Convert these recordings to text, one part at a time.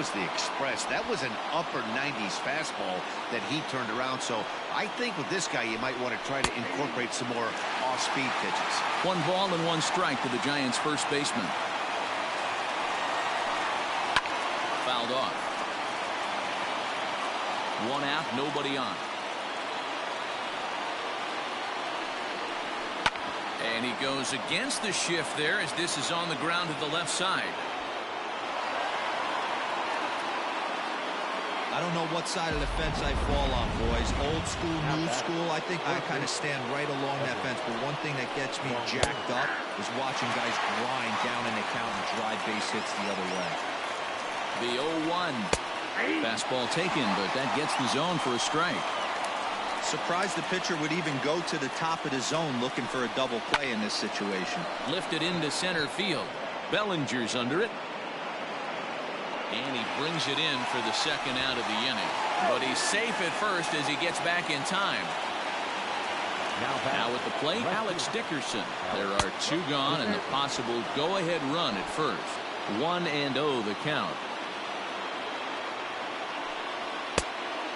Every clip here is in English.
was the express. That was an upper 90s fastball that he turned around. So I think with this guy, you might want to try to incorporate some more off-speed pitches. 1 ball and 1 strike to the Giants' first baseman. Fouled off. 1 out, nobody on. And he goes against the shift there as this is on the ground to the left side. I don't know what side of the fence I fall on, boys. Old school, new school. I think I kind of stand right along that fence. But one thing that gets me jacked up is watching guys grind down in the count and drive base hits the other way. The 0-1. Fastball taken, but that gets the zone for a strike. Surprised the pitcher would even go to the top of the zone looking for a double play in this situation. Lifted into center field. Bellinger's under it. And he brings it in for the second out of the inning. But he's safe at first as he gets back in time. Now at the plate, Alex Dickerson. There are 2 gone and the possible go-ahead run at first. 1-0 the count.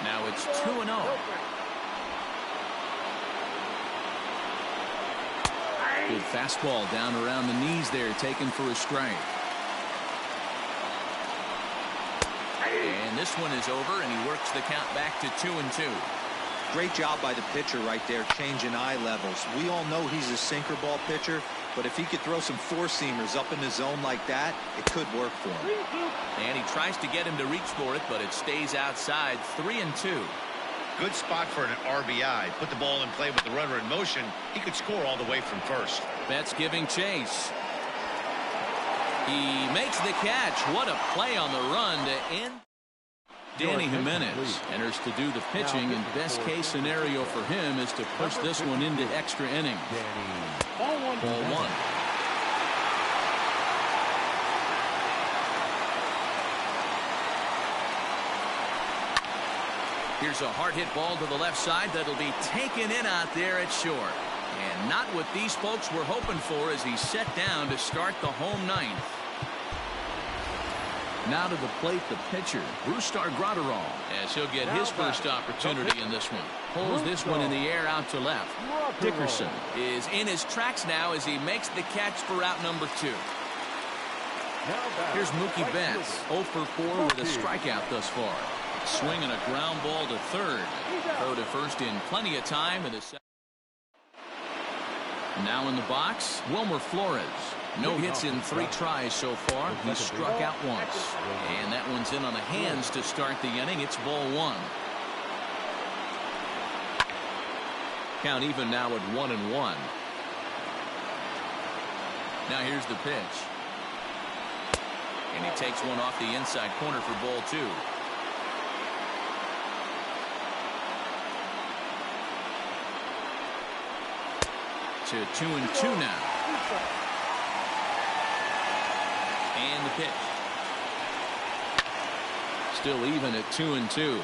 Now it's 2-0. Good fastball down around the knees there, taken for a strike. And this one is over, and he works the count back to 2-2. Great job by the pitcher right there, changing eye levels. We all know he's a sinker ball pitcher, but if he could throw some 4-seamers up in the zone like that, it could work for him. And he tries to get him to reach for it, but it stays outside. 3-2. Good spot for an RBI. Put the ball in play with the runner in motion. He could score all the way from first. Betts giving chase. He makes the catch. What a play on the run to end. Danny Jimenez enters to do the pitching, and best case scenario for him is to push this one into extra innings. Ball 1. Here's a hard hit ball to the left side that'll be taken in out there at short. And not what these folks were hoping for as he set down to start the home ninth. Now to the plate, the pitcher, Brustar Graterol, as he'll get his first opportunity in this one. Pulls this one in the air out to left. Dickerson is in his tracks now as he makes the catch for out number 2. Here's Mookie Betts, 0 for 4 with a strikeout thus far. Swinging a ground ball to third. Throw to first in plenty of time. And now in the box, Wilmer Flores. No hits in 3 tries so far. He's struck out once. And that one's in on the hands to start the inning. It's ball 1. Count even now at 1-1. Now here's the pitch. And he takes one off the inside corner for ball 2. To 2-2 now. And the pitch. Still even at 2-2.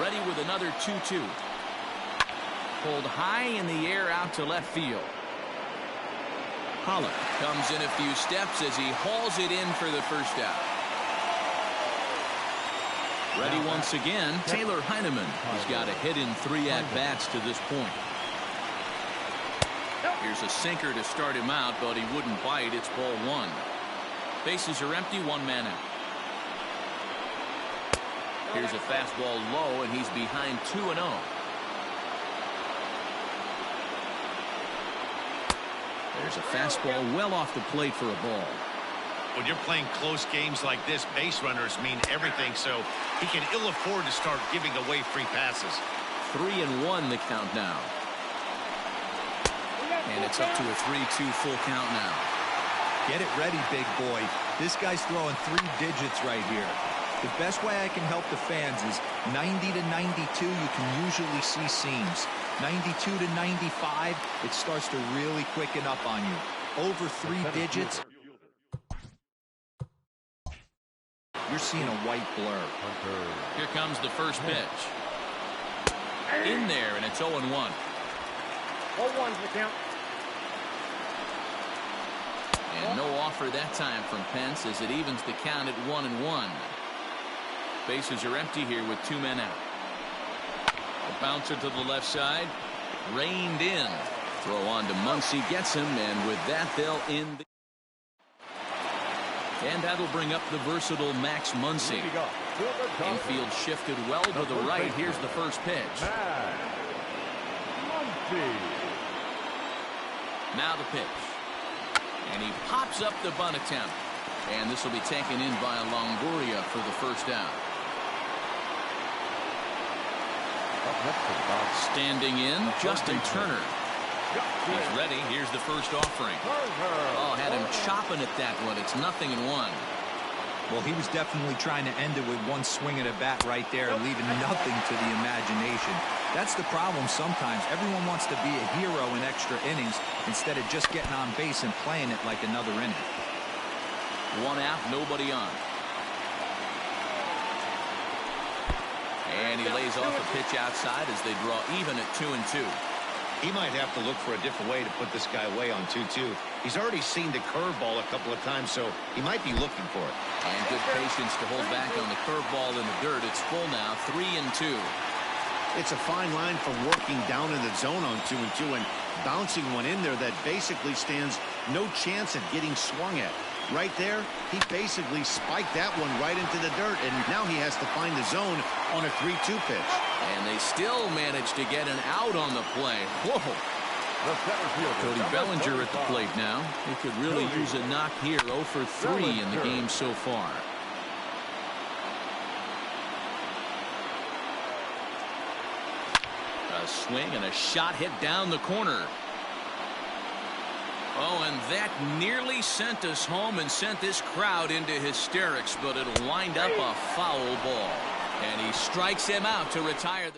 Ready with another 2-2. Pulled high in the air out to left field. Holland comes in a few steps as he hauls it in for the first out. Ready once again, Taylor Heineman. He's got a hit in 3 at-bats to this point. Here's a sinker to start him out, but he wouldn't bite. It's ball 1. Bases are empty, 1 man out. Here's a fastball low, and he's behind 2-0. There's a fastball well off the plate for a ball. When you're playing close games like this, base runners mean everything, so he can ill afford to start giving away free passes. 3-1 the count now. And it's up to a 3-2 full count now. Get it ready, big boy. This guy's throwing 3 digits right here. The best way I can help the fans is 90 to 92, you can usually see seams. 92 to 95, it starts to really quicken up on you. Over 3 digits, you're seeing a white blur. Here comes the first pitch. In there, and it's 0-1. 0-1's the count. And no offer that time from Pence as it evens the count at 1-1. Bases are empty here with 2 men out. A bouncer to the left side. Reined in. Throw on to Muncy, gets him, and with that they'll end the... And that'll bring up the versatile Max Muncy. Infield shifted well to the right. Here's the first pitch. Now the pitch. And he pops up the bunt attempt. And this will be taken in by Longoria for the first out. Standing in, Justin Turner. He's ready. Here's the first offering. Oh, had him chopping at that one. It's 0-1. Well, he was definitely trying to end it with one swing at a bat right there, leaving nothing to the imagination. That's the problem sometimes. Everyone wants to be a hero in extra innings instead of just getting on base and playing it like another inning. 1 out, nobody on. And he lays off a pitch outside as they draw even at 2-2. He might have to look for a different way to put this guy away on 2-2. He's already seen the curveball a couple of times, so he might be looking for it. And good patience to hold back on the curveball in the dirt. It's full now, 3-2. It's a fine line from working down in the zone on 2-2 and bouncing one in there that basically stands no chance at getting swung at. Right there, he basically spiked that one right into the dirt, and now he has to find the zone on a 3-2 pitch. And they still managed to get an out on the play. Whoa. Cody Bellinger at the plate now. He could really use a knock here. 0 for 3 in the game so far. A swing and a shot hit down the corner. Oh, and that nearly sent us home and sent this crowd into hysterics, but it'll wind up a foul ball. And he strikes him out to retire.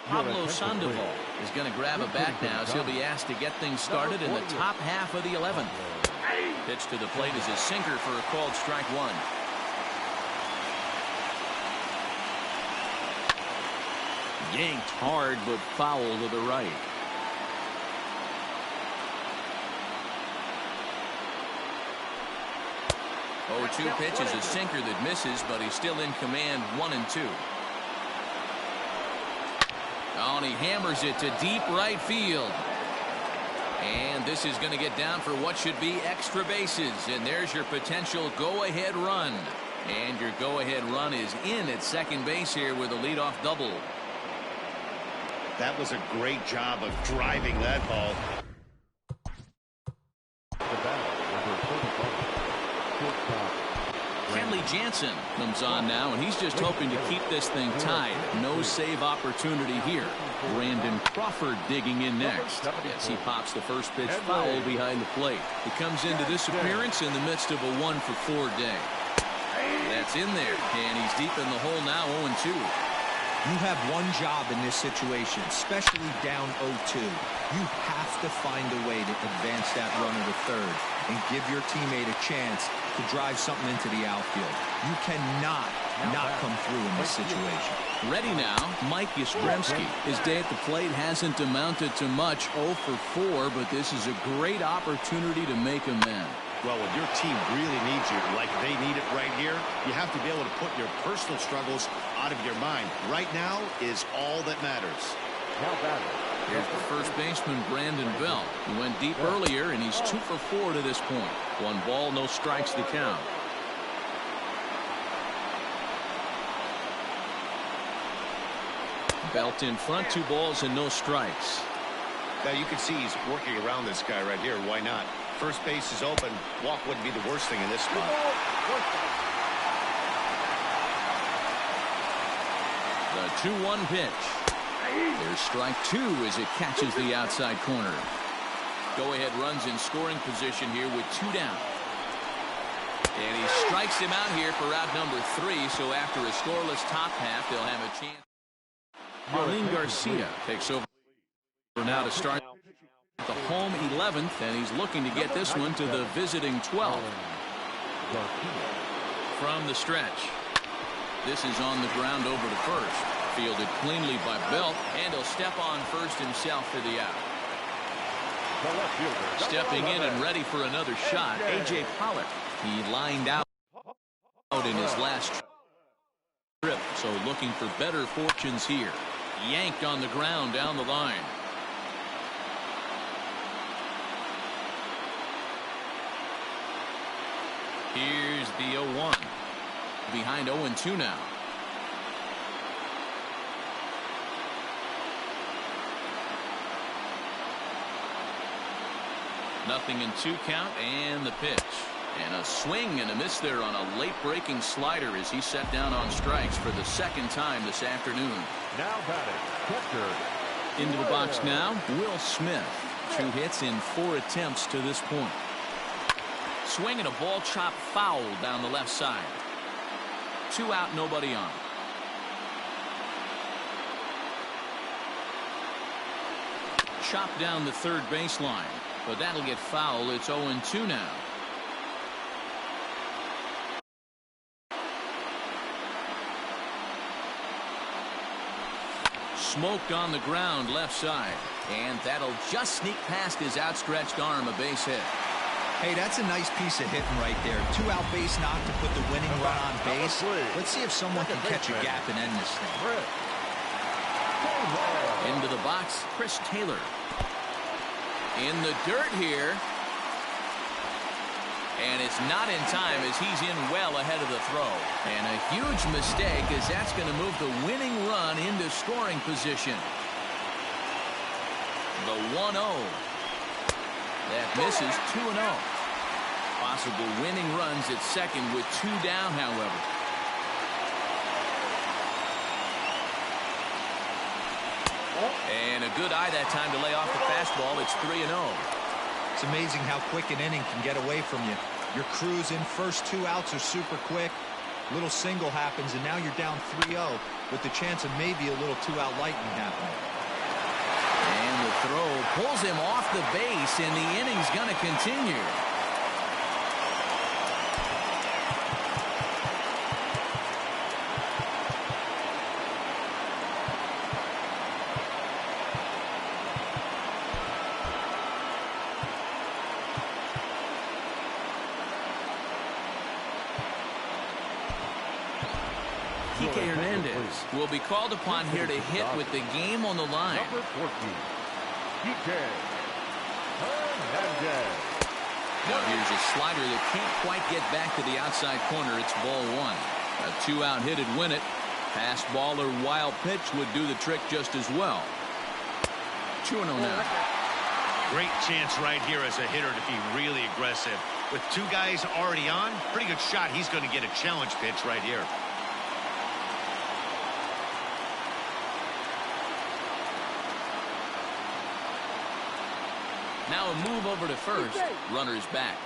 Pablo Sandoval is going to grab a bat now as he'll be asked to get things started in the top half of the 11th. Pitch to the plate is a sinker for a called strike 1. Yanked hard, but foul to the right. Oh, 2 pitch is a sinker that misses, but he's still in command. 1-2. Oh, and he hammers it to deep right field. And this is going to get down for what should be extra bases. And there's your potential go-ahead run. And your go-ahead run is in at second base here with a leadoff double. That was a great job of driving that ball. Kenley Jansen comes on now, and he's just hoping to keep this thing tied. No save opportunity here. Brandon Crawford digging in next. Yes, he pops the first pitch foul behind the plate. He comes into this appearance in the midst of a 1-for-4 day. That's in there, and he's deep in the hole now, 0-2. You have one job in this situation, especially down 0-2. You have to find a way to advance that runner to third and give your teammate a chance to drive something into the outfield. You cannot not come through in this situation. Ready now, Mike Yastrzemski. His day at the plate hasn't amounted to much, 0 for 4, but this is a great opportunity to make amends. Well, when your team really needs you, like they need it right here, you have to be able to put your personal struggles out of your mind. Right now is all that matters. Here's the first baseman, Brandon Belt. He went deep earlier, and he's 2 for 4 to this point. 1 ball, no strikes to count. Belt in front, 2 balls and no strikes. Now you can see he's working around this guy right here. Why not? First base is open. Walk wouldn't be the worst thing in this spot. The 2-1 pitch. There's strike 2 as it catches the outside corner. Go-ahead runs in scoring position here with 2 down. And he strikes him out here for out number 3. So after a scoreless top half, they'll have a chance. Marlene Garcia takes over now to start the home 11th, and he's looking to get this one to the visiting 12th. From the stretch, this is on the ground over to first. Fielded cleanly by Belt, and he'll step on first himself for the out. Stepping in and ready for another shot, A.J. Pollock. He lined out in his last trip, so looking for better fortunes here. Yanked on the ground down the line. Here's the 0-1. Behind 0-2 now. Nothing in 2 count, and the pitch. And a swing and a miss there on a late breaking slider as he set down on strikes for the second time this afternoon. Now batting, catcher. Into the box now, Will Smith. 2 hits in 4 attempts to this point. Swing and a ball chopped foul down the left side. 2 out, nobody on. Chopped down the third baseline, but that'll get foul. It's 0-2 now. Smoked on the ground left side, and that'll just sneak past his outstretched arm, a base hit. Hey, that's a nice piece of hitting right there. 2 out base knock to put the winning run on base. Let's see if someone can catch a gap and end this thing. Into the box, Chris Taylor. In the dirt here. And it's not in time as he's in well ahead of the throw. And a huge mistake as that's going to move the winning run into scoring position. The 1-0. That misses. 2-0. Possible winning runs at second with 2 down, however. And a good eye that time to lay off the fastball. It's 3-0. It's amazing how quick an inning can get away from you. You're cruising. First 2 outs are super quick. Little single happens, and now you're down 3-0 with the chance of maybe a little 2-out lightning happening. And the throw pulls him off the base, and the inning's going to continue. Hernandez will be called upon here to hit with the game on the line. Number 14, Hernandez. Now here's a slider that can't quite get back to the outside corner. It's ball 1. A 2-out hit would win it. Fastball or wild pitch would do the trick just as well. 2-0 now. Great chance right here as a hitter to be really aggressive. With 2 guys already on, pretty good shot. He's going to get a challenge pitch right here. Now a move over to first. Runner's back.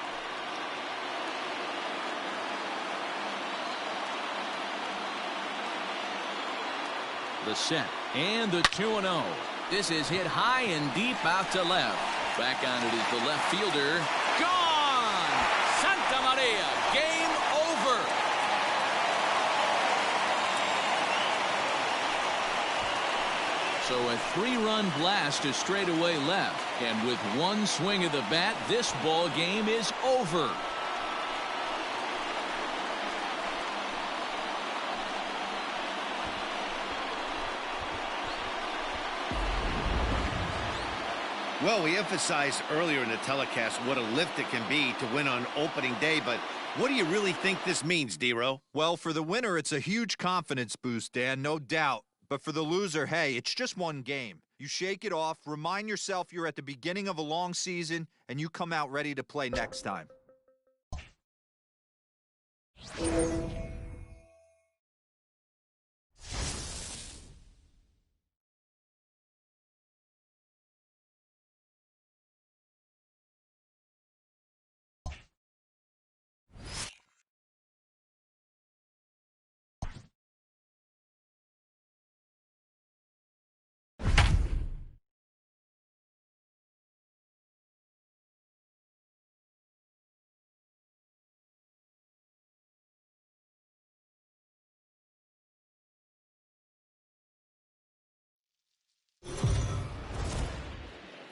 The set and the 2-0. This is hit high and deep out to left. Back on it is the left fielder. Gone! Santa Maria. Game over. So a 3-run blast to straightaway left. And with 1 swing of the bat, this ball game is over. Well, we emphasized earlier in the telecast what a lift it can be to win on opening day, but what do you really think this means, D-Row? Well, for the winner, it's a huge confidence boost, Dan, no doubt. But for the loser, hey, it's just 1 game. You shake it off, remind yourself you're at the beginning of a long season, and you come out ready to play next time.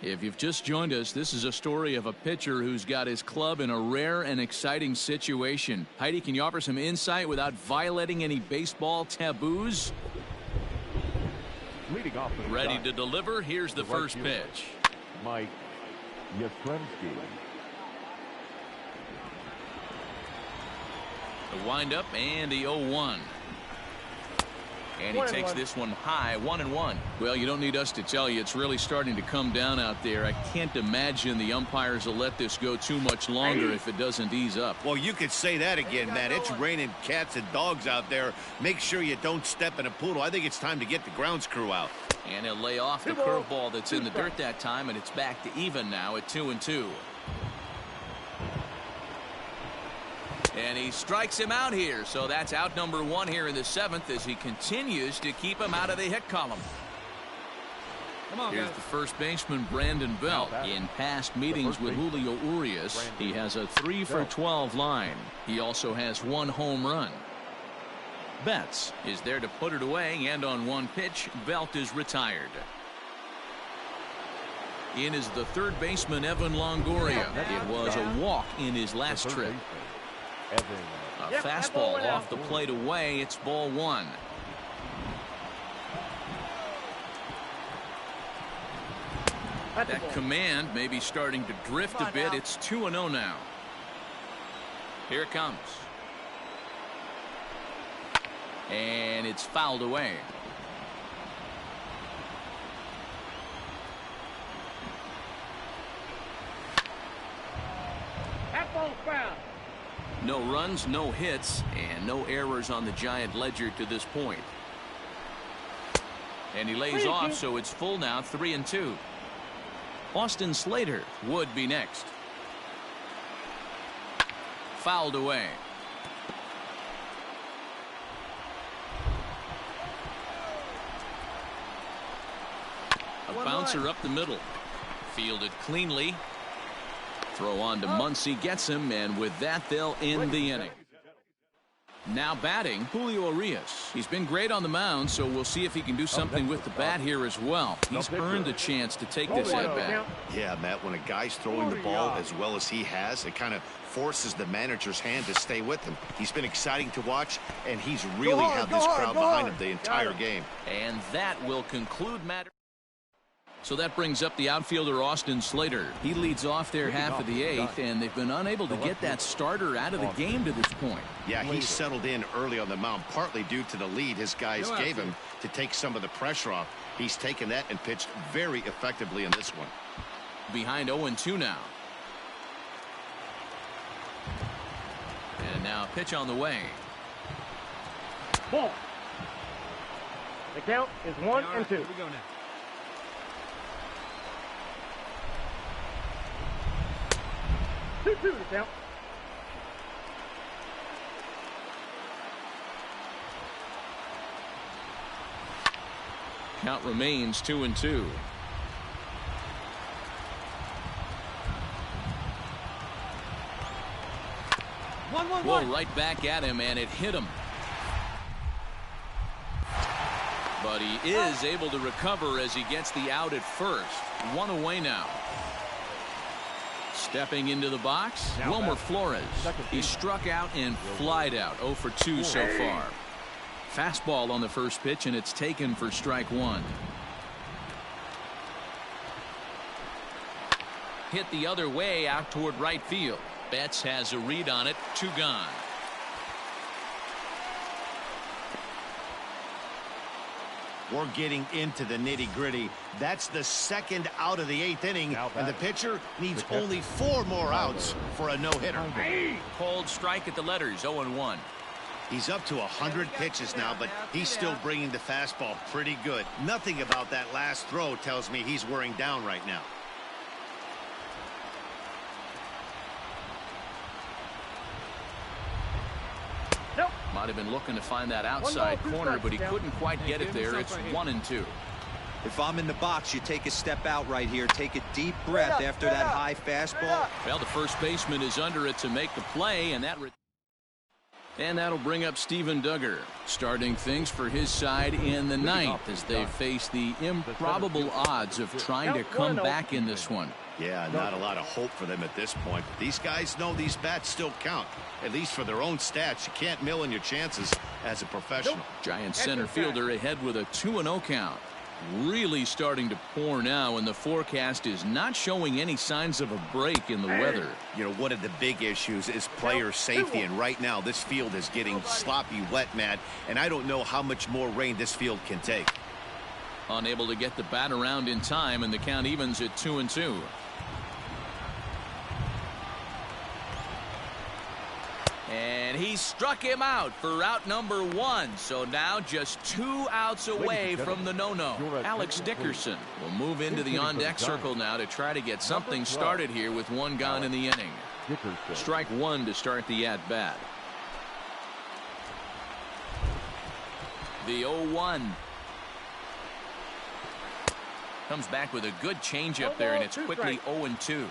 If you've just joined us, this is a story of a pitcher who's got his club in a rare and exciting situation. Heidi, can you offer some insight without violating any baseball taboos? Leading off Ready to deliver. Here's the first pitch. Mike Yastrzemski. The windup and the 0-1. And he takes this one high, 1-1. Well, you don't need us to tell you, it's really starting to come down out there. I can't imagine the umpires will let this go too much longer if it doesn't ease up. Well, you could say that again, Matt. It's raining cats and dogs out there. Make sure you don't step in a poodle. I think it's time to get the grounds crew out. And he'll lay off the curveball that's in the dirt that time, and it's back to even now at 2-2. And he strikes him out here, so that's out number 1 here in the 7th as he continues to keep him out of the hit column. Here's the first baseman, Brandon Belt. In past meetings with Julio Urias, he has a 3-for-12 line. He also has 1 home run. Betts is there to put it away, and on 1 pitch, Belt is retired. In is the third baseman, Evan Longoria. It was a walk in his last trip. A fastball off the plate away. It's ball 1. That command may be starting to drift a bit. It's 2-0 now. Here it comes. And it's fouled away. That ball's foul. No runs, no hits, and no errors on the Giant ledger to this point. And he lays off, so it's full now, 3-2. Austin Slater would be next. Fouled away. A bouncer up the middle. Fielded cleanly. Throw on to Muncy, gets him, and with that, they'll end the inning. Now batting, Julio Urias. He's been great on the mound, so we'll see if he can do something with the bat here as well. He's earned a chance to take this at bat. Yeah, Matt, when a guy's throwing the ball as well as he has, it kind of forces the manager's hand to stay with him. He's been exciting to watch, and he's really had this crowd behind him the entire game. And that will conclude matters. So that brings up the outfielder, Austin Slater. He leads off their half of the 8th, and they've been unable to get that starter out of the game to this point. Yeah, he settled in early on the mound, partly due to the lead his guys gave him to take some of the pressure off. He's taken that and pitched very effectively in this one. Behind 0-2 now. And now a pitch on the way. Ball. The count is 1-2. Here we go now. The count. Count remains 2-2. Whoa, right back at him, and it hit him. But he is able to recover as he gets the out at first. 1 away now. Stepping into the box, Wilmer Flores. He struck out and flied out. 0 for 2 so far. Fastball on the first pitch, and it's taken for strike 1. Hit the other way out toward right field. Betts has a read on it. 2 gone. We're getting into the nitty-gritty. That's the second out of the 8th inning, and the pitcher needs only 4 more outs for a no-hitter. Cold strike at the letters, 0-1. He's up to 100 pitches now, but he's still bringing the fastball pretty good. Nothing about that last throw tells me he's wearing down right now. Might have been looking to find that outside corner, but he couldn't quite get it there. It's 1-2. If I'm in the box, you take a step out right here. Take a deep breath after that high fastball. Well, the first baseman is under it to make the play, and that And that'll bring up Steven Duggar, starting things for his side in the ninth as they face the improbable odds of trying to come back in this one. Yeah, not a lot of hope for them at this point. But these guys know these bats still count, at least for their own stats. You can't mill in your chances as a professional. Giant center fielder ahead with a 2-0 count. Really starting to pour now, and the forecast is not showing any signs of a break in the weather. You know, one of the big issues is player safety, and right now this field is getting sloppy wet, Matt, and I don't know how much more rain this field can take. Unable to get the bat around in time, and the count evens at 2-2. And he struck him out for out number 1. So now just 2 outs away from the no-no. Alex Dickerson will move into the on-deck circle now to try to get something started here with 1 gone in the inning. Strike 1 to start the at-bat. The 0-1. Comes back with a good changeup there, and it's quickly 0-2.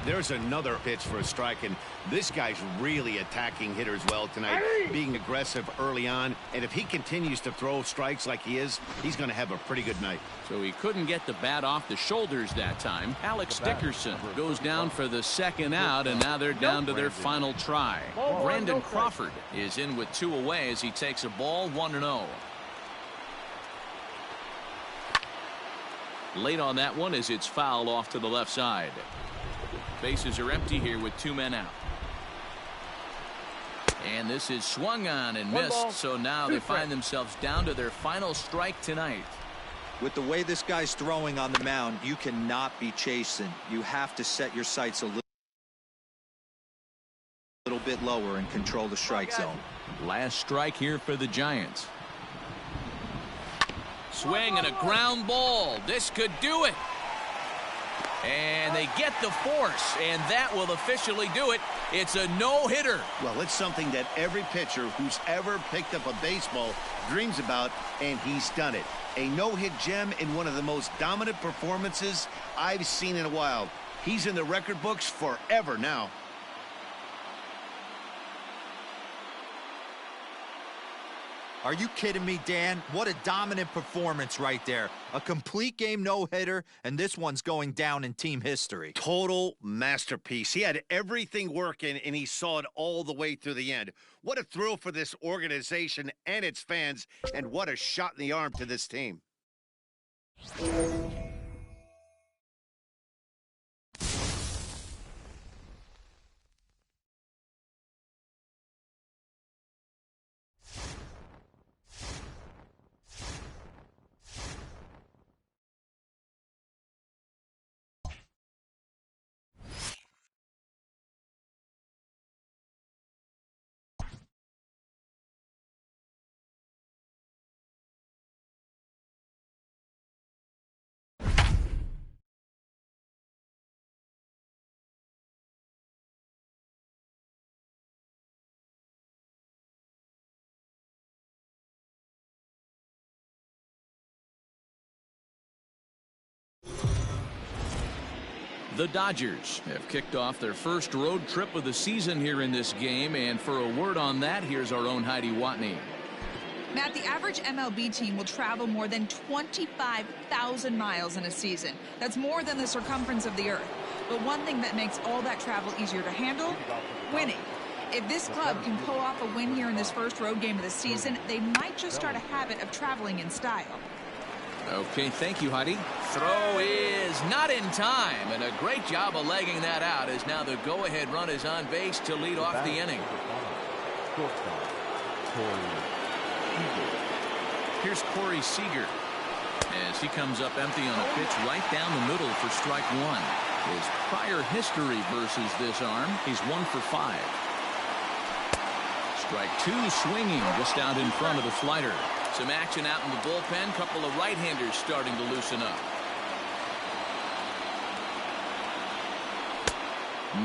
There's another pitch for a strike, and this guy's really attacking hitters well tonight, being aggressive early on, and if he continues to throw strikes like he is, he's going to have a pretty good night. So he couldn't get the bat off the shoulders that time. Alex Dickerson goes down for the 2nd out, and now they're down to their final try. Brandon Crawford is in with 2 away as he takes a ball 1-0. Late on that one as it's fouled off to the left side. Bases are empty here with 2 men out. And this is swung on and missed, so now they find themselves down to their final strike tonight. With the way this guy's throwing on the mound, you cannot be chasing. You have to set your sights a little bit lower and control the strike zone. Last strike here for the Giants. Swing and a ground ball. This could do it. And they get the force, and that will officially do it. It's a no-hitter. Well, it's something that every pitcher who's ever picked up a baseball dreams about, and he's done it. A no-hit gem in one of the most dominant performances I've seen in a while. He's in the record books forever now. Are you kidding me, Dan? What a dominant performance right there. A complete game no-hitter, and this one's going down in team history. Total masterpiece. He had everything working, and he saw it all the way through the end. What a thrill for this organization and its fans, and what a shot in the arm to this team. The Dodgers have kicked off their first road trip of the season here in this game, and for a word on that, here's our own Heidi Watney. Matt, the average MLB team will travel more than 25,000 miles in a season. That's more than the circumference of the Earth. But one thing that makes all that travel easier to handle, winning. If this club can pull off a win here in this first road game of the season, they might just start a habit of traveling in style. Okay, thank you, Heidi. Throw is not in time, and a great job of legging that out as now the go-ahead run is on base to lead off the inning. Here's Corey Seager as he comes up empty on a pitch right down the middle for strike 1. His prior history versus this arm, he's 1 for 5. Strike 2 swinging just out in front of the slider. Some action out in the bullpen. Couple of right-handers starting to loosen up.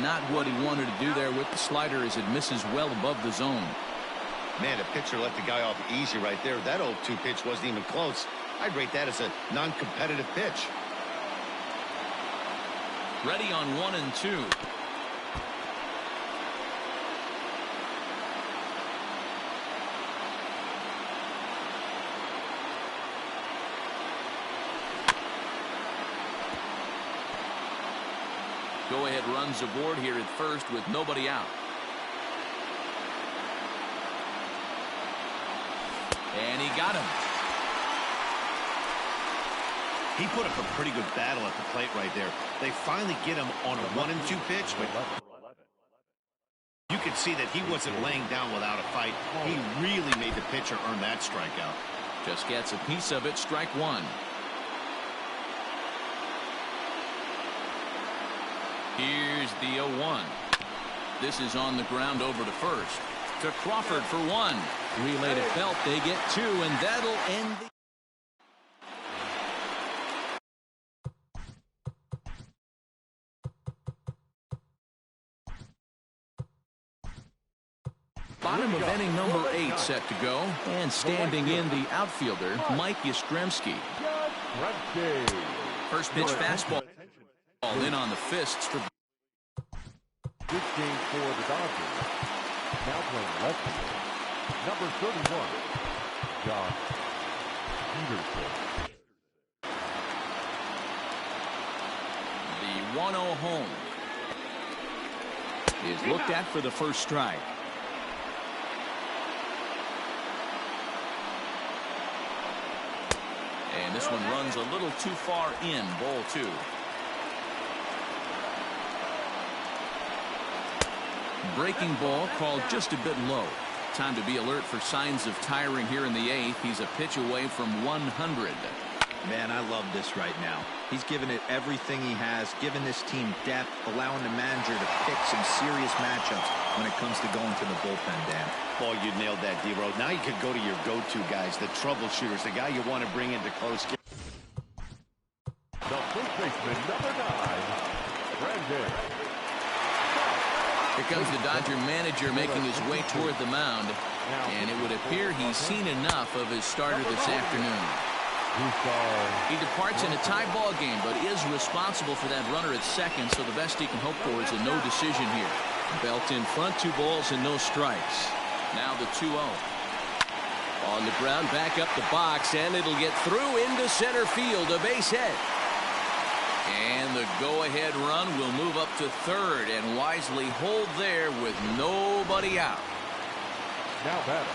Not what he wanted to do there with the slider as it misses well above the zone. Man, a pitcher let the guy off easy right there. That 0-2 pitch wasn't even close. I'd rate that as a non-competitive pitch. Ready on 1 and 2. Go-ahead runs aboard here at first with nobody out. And he got him. He put up a pretty good battle at the plate right there. They finally get him on a 1-2 pitch, but you could see that he wasn't laying down without a fight. He really made the pitcher earn that strikeout. Just gets a piece of it. Strike one. Here's the 0-1. This is on the ground over to first. To Crawford for one. Relay to Belt. They get two, and that'll end the... Bottom of inning number 8 set to go. And standing in the outfielder, Mike Yastrzemski. First pitch fastball. All in on the fists for... This game for the Dodgers. Now playing left field. Number 31, John Peterson. The 1-0 home is looked at for the first strike. And this one runs a little too far in. Ball 2. Breaking ball called just a bit low. Time to be alert for signs of tiring here in the 8th. He's a pitch away from 100. Man, I love this right now. He's given it everything he has, given this team depth, allowing the manager to pick some serious matchups when it comes to going to the bullpen, Dan. Boy, you nailed that, D-Road. Now you could go to your go-to guys, the troubleshooters, the guy you want to bring into close game. The first baseman, number 9, Brandon. Here comes the Dodger manager making his way toward the mound. And it would appear he's seen enough of his starter this afternoon. He departs in a tie ball game, but is responsible for that runner at second, so the best he can hope for is a no decision here. Belt in front, 2 balls and no strikes. Now the 2-0. On the ground, back up the box, and it'll get through into center field, a base hit. And the go-ahead run will move up to third and wisely hold there with nobody out.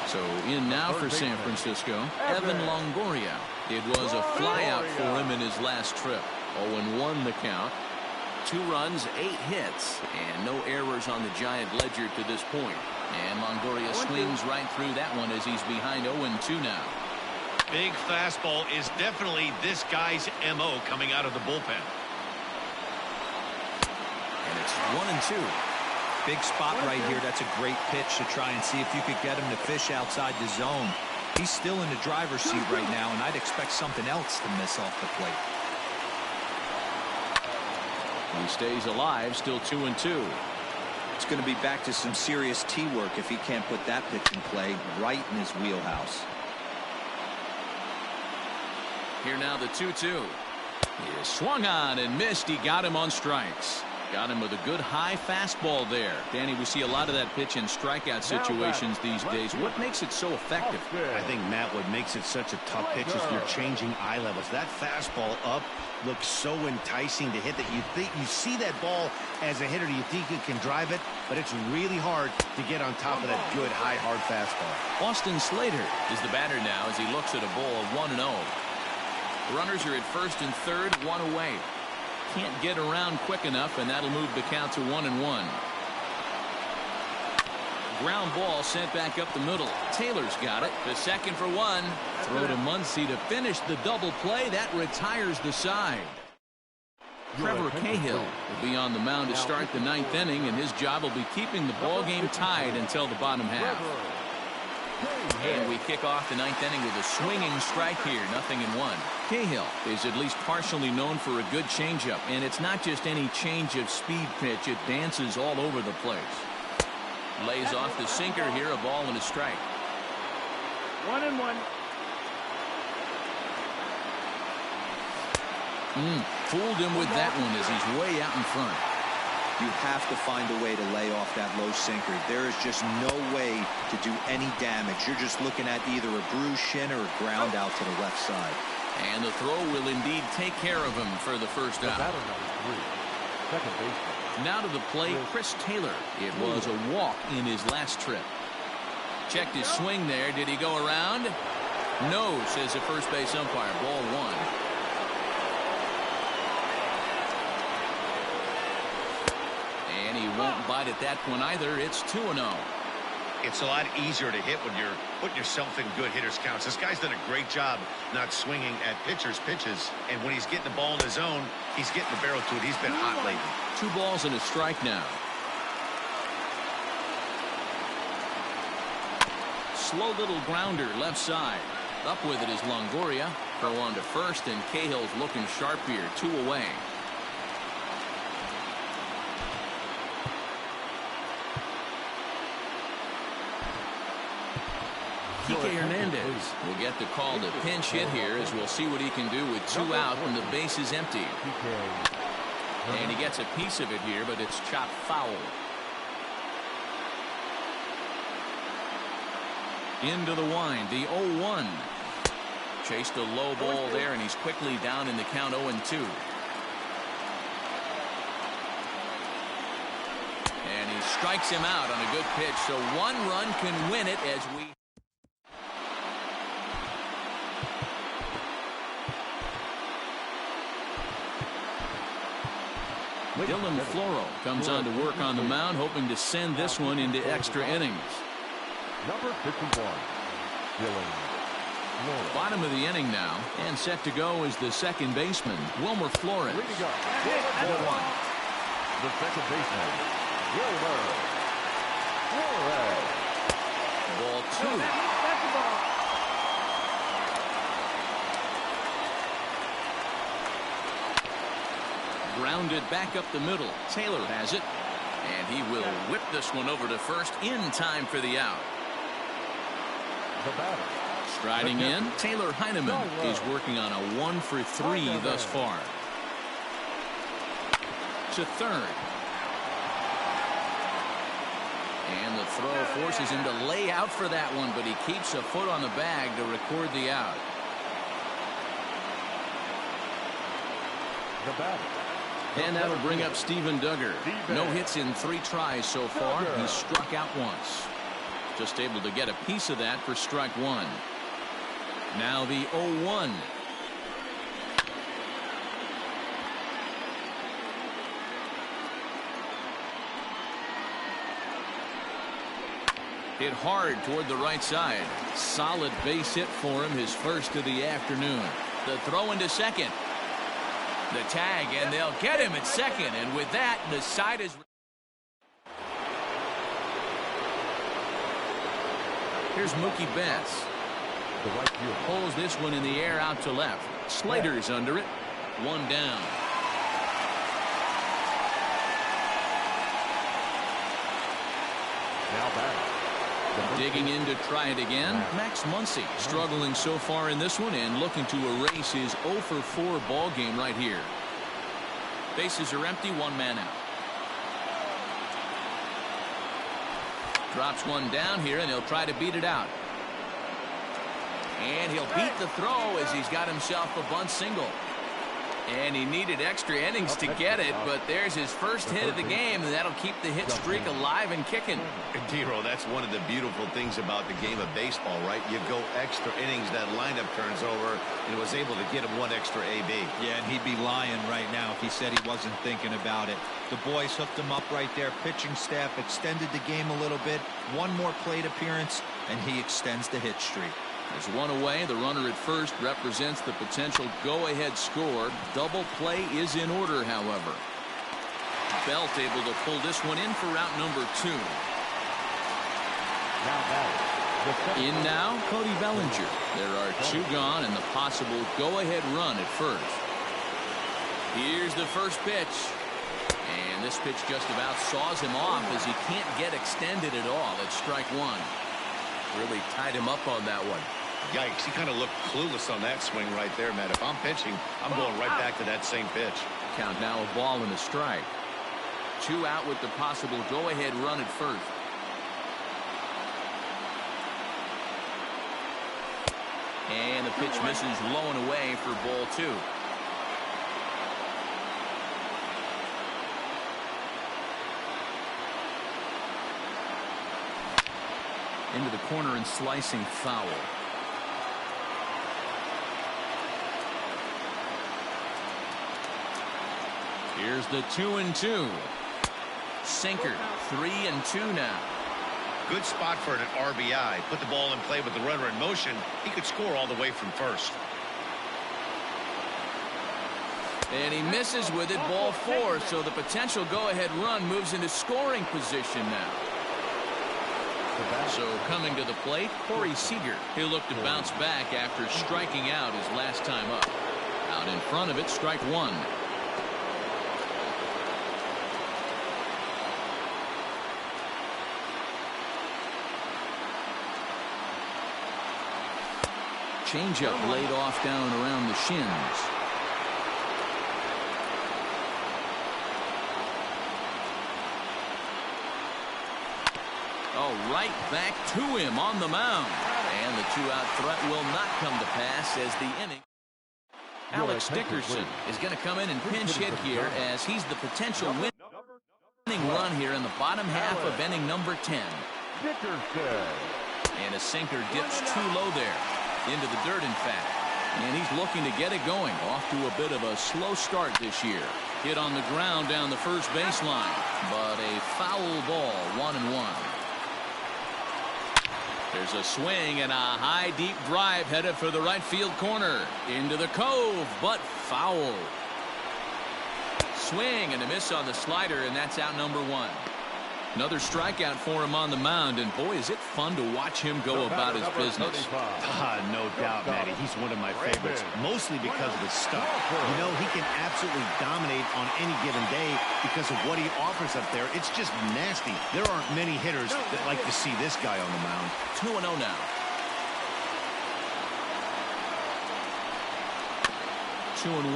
So in now for San Francisco, Evan Longoria. It was a flyout for him in his last trip. 0-1 the count. 2 runs, 8 hits, and no errors on the Giant ledger to this point. And Longoria swings right through that one as he's behind 0-2 now. Big fastball is definitely this guy's MO coming out of the bullpen. And it's 1-2. Big spot right here. That's a great pitch to try and see if you could get him to fish outside the zone. He's still in the driver's seat right now, and I'd expect something else to miss off the plate. He stays alive, still 2-2. It's going to be back to some serious tee work if he can't put that pitch in play right in his wheelhouse. Here now the 2-2. He is swung on and missed. He got him on strikes. Got him with a good high fastball there. Danny, we see a lot of that pitch in strikeout situations these days. What makes it so effective? I think, Matt, what makes it such a tough pitch is you're changing eye levels. That fastball up looks so enticing to hit that you think you see that ball as a hitter. You think you can drive it, but it's really hard to get on top of that good high hard fastball. Austin Slater is the batter now as he looks at a ball 1-0. The runners are at first and third, 1 away. Can't get around quick enough, and that'll move the count to 1-1. Ground ball sent back up the middle. Taylor's got it. The second for 1. Throw to Muncy to finish the double play. That retires the side. Trevor Cahill will be on the mound to start the 9th inning, and his job will be keeping the ball game tied until the bottom half. And we kick off the 9th inning with a swinging strike here, 0-1. Cahill is at least partially known for a good changeup, and it's not just any change of speed pitch. It dances all over the place. Lays off the sinker here, a ball and a strike. 1-1. Fooled him with that one as he's way out in front. You have to find a way to lay off that low sinker. There is just no way to do any damage. You're just looking at either a bruised shin or a ground out to the left side. And the throw will indeed take care of him for the first out. Batter number 3, second baseman, Now to the plate, Chris Taylor. It was a walk in his last trip. Checked his swing there. Did he go around? No, says the first base umpire. Ball one. And he won't bite at that one either. It's 2-0. It's a lot easier to hit when you're putting yourself in good hitters counts. This guy's done a great job not swinging at pitchers' pitches. And when he's getting the ball in his zone, he's getting the barrel to it. He's been hot lately. 2 balls and a strike now. Slow little grounder left side. Up with it is Longoria. Throw on to first, and Cahill's looking sharp here. 2 away. Kike Hernandez will get the call to pinch hit here, as we'll see what he can do with 2 out and the base is empty. And he gets a piece of it here, but it's chopped foul. Into the wind, the 0-1. Chased a low ball there, and he's quickly down in the count 0-2. And he strikes him out on a good pitch, so 1 run can win it as we... Dylan Floro comes on to work on the mound, hoping to send this one into extra innings. Number 51, Dylan Floro. Bottom of the inning now, and set to go is the second baseman, Wilmer Flores. Leading up, ball 1. The second baseman, Wilmer Flores. Ball 2. Grounded back up the middle. Taylor has it, and he will whip this one over to first in time for the out. The batter. Striding in, Taylor Heineman is working on a 1-for-3 thus far. To third. And the throw forces him to lay out for that one, but he keeps a foot on the bag to record the out. The batter. And that'll bring up Steven Duggar. No hits in 3 tries so far. He's struck out once. Just able to get a piece of that for strike 1. Now the 0-1. Hit hard toward the right side. Solid base hit for him, his first of the afternoon. The throw into second. The tag, and they'll get him at second, and with that, the side is... Here's Mookie Betts. The right field. Pulls this one in the air out to left. Slater's under it. 1 down. Now batter. Digging in to try it again. Max Muncy struggling so far in this one and looking to erase his 0-for-4 ball game right here. Bases are empty, 1 man out. Drops one down here, and he'll try to beat it out. And he'll beat the throw as he's got himself a bunt single. And he needed extra innings to get it, but there's his first hit of the game, and that'll keep the hit streak alive and kicking. D-Roll, that's one of the beautiful things about the game of baseball, right? You go extra innings, that lineup turns over, and was able to get him 1 extra AB. Yeah, and he'd be lying right now if he said he wasn't thinking about it. The boys hooked him up right there. Pitching staff extended the game a little bit. 1 more plate appearance, and he extends the hit streak. There's 1 away. The runner at first represents the potential go-ahead score. Double play is in order, however. Belt able to pull this one in for route number 2. In now, Cody Bellinger. There are 2 gone and the possible go-ahead run at first. Here's the first pitch. And this pitch just about saws him off as he can't get extended at all. It's strike 1. Really tied him up on that one. Yikes, he kind of looked clueless on that swing right there, Matt. If I'm pitching, I'm going right back to that same pitch. Count now a ball and a strike. 2 out with the possible go-ahead run at first. And the pitch misses low and away for ball 2. Into the corner and slicing foul. Here's the 2-2. Sinker, 3-2 now. Good spot for an RBI. Put the ball in play with the runner in motion. He could score all the way from first. And he misses with it, ball 4, so the potential go-ahead run moves into scoring position now. So coming to the plate, Corey Seager. He'll look to bounce back after striking out his last time up. Out in front of it, strike 1. Changeup laid off down around the shins. Oh, right back to him on the mound. And the 2-out threat will not come to pass as the inning. Alex Dickerson is going to come in and pinch hit here as he's the potential winning run here in the bottom half of inning number 10. And a sinker dips too low there. Into the dirt, in fact. And he's looking to get it going. Off to a bit of a slow start this year. Hit on the ground down the first baseline. But a foul ball, 1-1. There's a swing and a high deep drive headed for the right field corner. Into the cove, but foul. Swing and a miss on the slider, and that's out number 1. Another strikeout for him on the mound, and boy, is it fun to watch him go about his business. No doubt, Matty. He's one of my favorites, mostly because of his stuff. You know, he can absolutely dominate on any given day because of what he offers up there. It's just nasty. There aren't many hitters that like to see this guy on the mound. 2-0 now.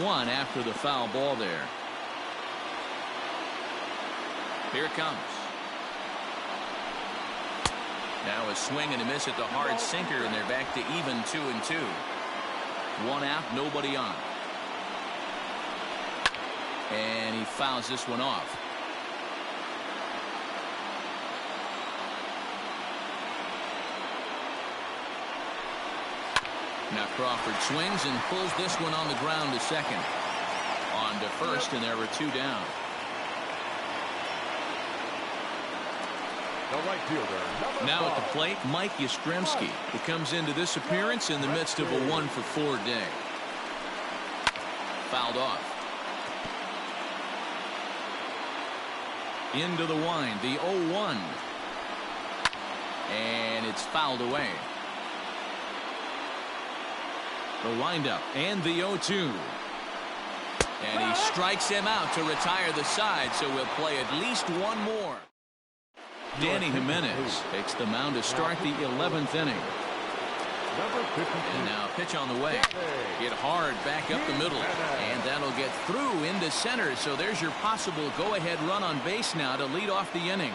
2-1 after the foul ball there. Here it comes. Now a swing and a miss at the hard sinker, and they're back to even 2-2. 1 out, nobody on. And he fouls this one off. Now Crawford swings and pulls this one on the ground to second. On to first, and there were 2 down. Now at the plate, Mike Yastrzemski, who comes into this appearance in the midst of a 1-for-4 day. Fouled off. Into the wind, the 0-1. And it's fouled away. The windup and the 0-2. And he strikes him out to retire the side, so we'll play at least one more. Danny Jimenez takes the mound to start the 11th inning. And now pitch on the way. Hit hard back up the middle. And that'll get through into center. So there's your possible go-ahead run on base now to lead off the inning.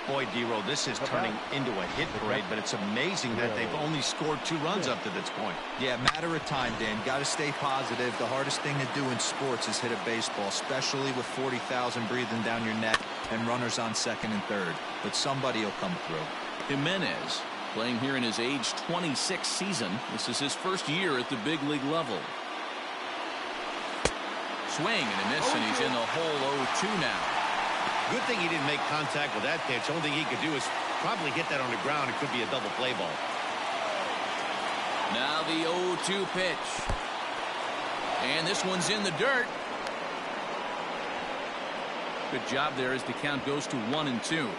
Boy, D-Roll, this is turning into a hit parade, but it's amazing that they've only scored 2 runs up to this point. Yeah, matter of time, Dan. Got to stay positive. The hardest thing to do in sports is hit a baseball, especially with 40,000 breathing down your neck and runners on second and third. But somebody will come through. Jimenez playing here in his age 26 season. This is his first year at the big league level. Swing and a miss, and he's in the hole 0-2 now. Good thing he didn't make contact with that pitch. Only thing he could do is probably hit that on the ground. It could be a double play ball. Now the 0-2 pitch. And this one's in the dirt. Good job there as the count goes to 1-2.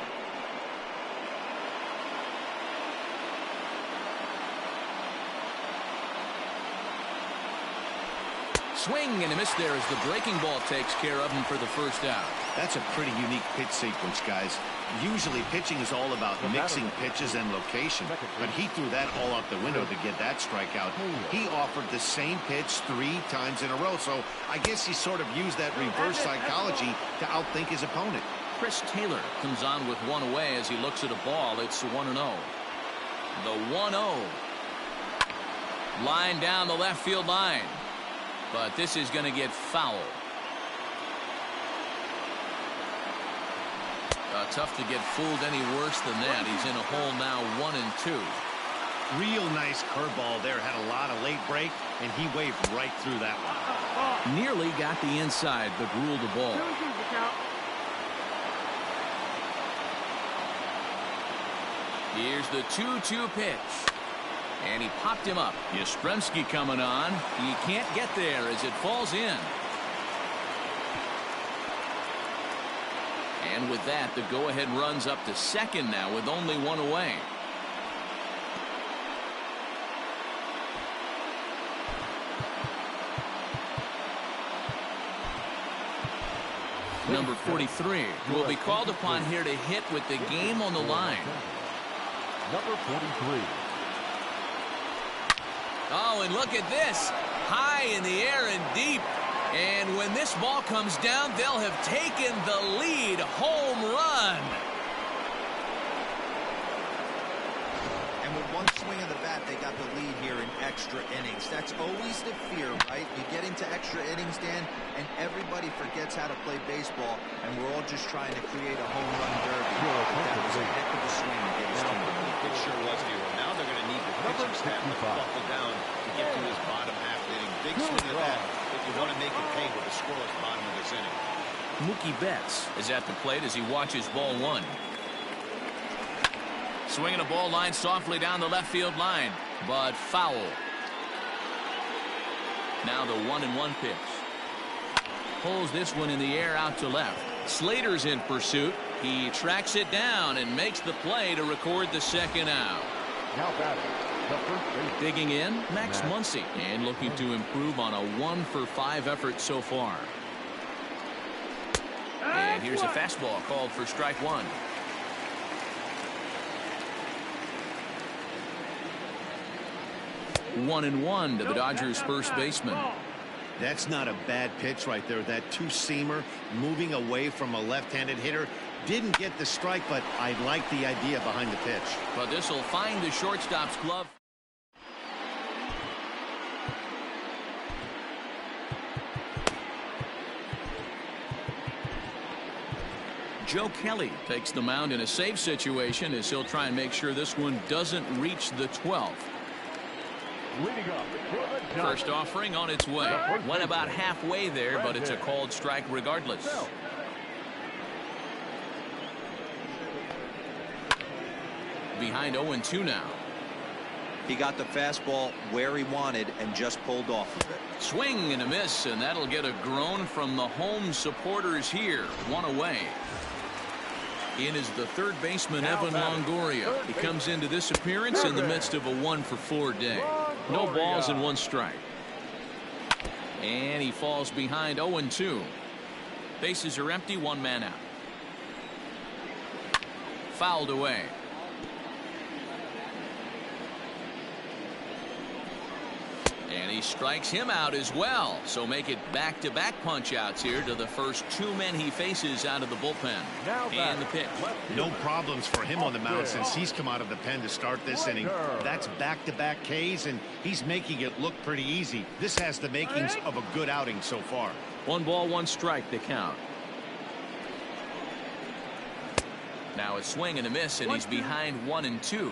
Swing and a miss there as the breaking ball takes care of him for the first out. That's a pretty unique pitch sequence, guys. Usually pitching is all about mixing pitches and location, but he threw that all out the window to get that strikeout. He offered the same pitch 3 times in a row, so I guess he sort of used that reverse psychology to outthink his opponent. Chris Taylor comes on with 1 away as he looks at a ball. It's 1-0. The 1-0. Line down the left field line. But this is going to get foul. Tough to get fooled any worse than that. He's in a hole now, 1-2. Real nice curveball there. Had a lot of late break, and he waved right through that one. Nearly got the inside, but ruled the ball. Here's the 2-2 pitch. And he popped him up. Yastrzemski coming on. He can't get there as it falls in. And with that, the go-ahead runs up to second now with only one away. Number 43 will be called upon here to hit with the game on the line. Number 43. Oh, and look at this. High in the air and deep. And when this ball comes down, they'll have taken the lead. Home run. And with one swing of the bat, they got the lead here in extra innings. That's always the fear, right? You get into extra innings, Dan, and everybody forgets how to play baseball, and we're all just trying to create a home run derby. But that was a heck of a swing to get his team to lead. It sure was, Hero. Now they're going to need the pitching staff to buckle down to get to this bottom half inning. Big swing of that if you want to make it pay with a scoreless bottom of this inning. Mookie Betts is at the plate as he watches ball one. Swinging a ball line softly down the left field line, but foul. Now the 1-1 pitch. Pulls this one in the air out to left. Slater's in pursuit. He tracks it down and makes the play to record the second out. Now batting, the first baseman. Digging in, Max Muncy, and looking to improve on a 1-for-5 effort so far. And here's a fastball called for strike one. One and one to the Dodgers' first baseman. That's not a bad pitch right there. That two-seamer moving away from a left-handed hitter. Didn't get the strike, but I like the idea behind the pitch. But this will find the shortstop's glove. Joe Kelly takes the mound in a safe situation as he'll try and make sure this one doesn't reach the 12th. Leading up for the First offering on its way. Went about halfway there, but it's a called strike regardless. Behind 0-2 now. He got the fastball where he wanted and just pulled off of it. Swing and a miss, and that'll get a groan from the home supporters here. One away. In is the third baseman, Evan Longoria. He comes into this appearance in the midst of a 1-for-4 day. No balls and one strike. And he falls behind 0-2. Bases are empty, one man out. Fouled away. And he strikes him out as well. So make it back-to-back punch-outs here to the first two men he faces out of the bullpen. And the pitch. No problems for him on the mound since he's come out of the pen to start this inning. That's back-to-back Ks, and he's making it look pretty easy. This has the makings of a good outing so far. 1 ball, 1 strike, the count. Now a swing and a miss, and he's behind 1-2.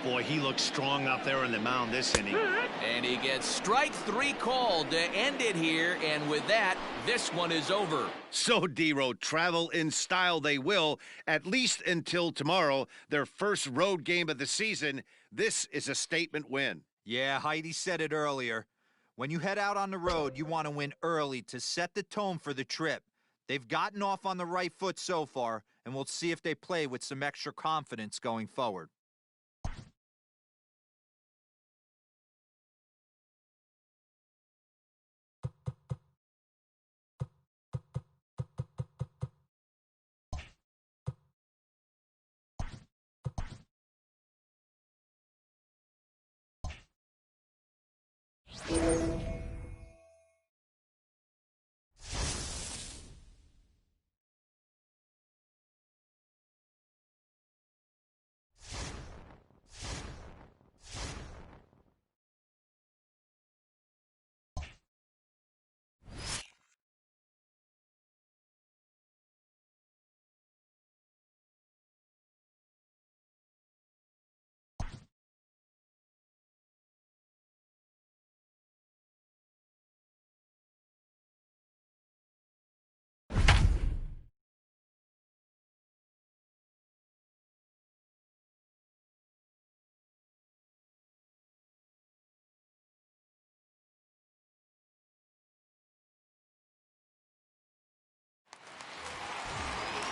Boy, he looks strong up there on the mound this inning. And he gets strike 3 called to end it here, and with that, this one is over. So, D-Row, travel in style they will, at least until tomorrow, their first road game of the season. This is a statement win. Yeah, Heidi said it earlier. When you head out on the road, you want to win early to set the tone for the trip. They've gotten off on the right foot so far, and we'll see if they play with some extra confidence going forward.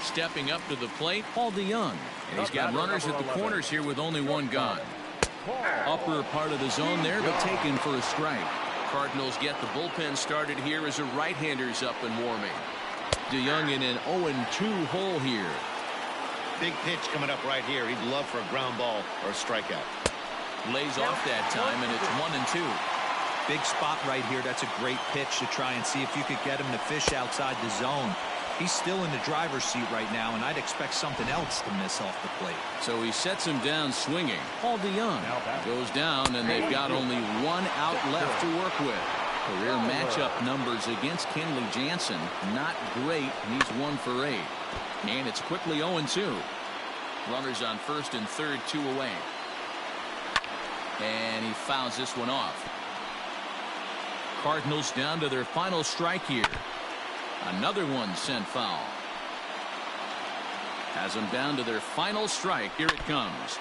Stepping up to the plate, Paul DeYoung. And he's got runners at the corners here with only one gone. Upper part of the zone there, but taken for a strike. Cardinals get the bullpen started here as a right-hander's up and warming. DeYoung in an 0-2 hole here. Big pitch coming up right here. He'd love for a ground ball or a strikeout. Lays off that time, and it's 1-2. Big spot right here. That's a great pitch to try and see if you could get him to fish outside the zone. He's still in the driver's seat right now, and I'd expect something else to miss off the plate. So he sets him down swinging. Paul DeYoung goes down, and they've got only one out left to work with. Career matchup numbers against Kenley Jansen, not great. He's 1 for 8. And it's quickly 0-2. Runners on first and third, 2 away. And he fouls this one off. Cardinals down to their final strike here. Another one sent foul. Has them down to their final strike. Here it comes.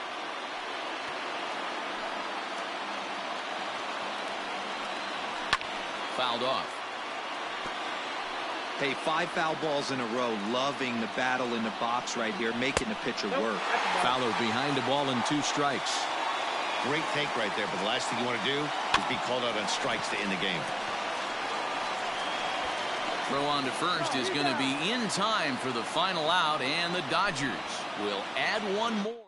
Fouled off. Hey, 5 foul balls in a row. Loving the battle in the box right here, making the pitcher work. Fowler behind the ball and 2 strikes. Great take right there, but the last thing you want to do is be called out on strikes to end the game. Throw on to first is going to be in time for the final out, and the Dodgers will add one more.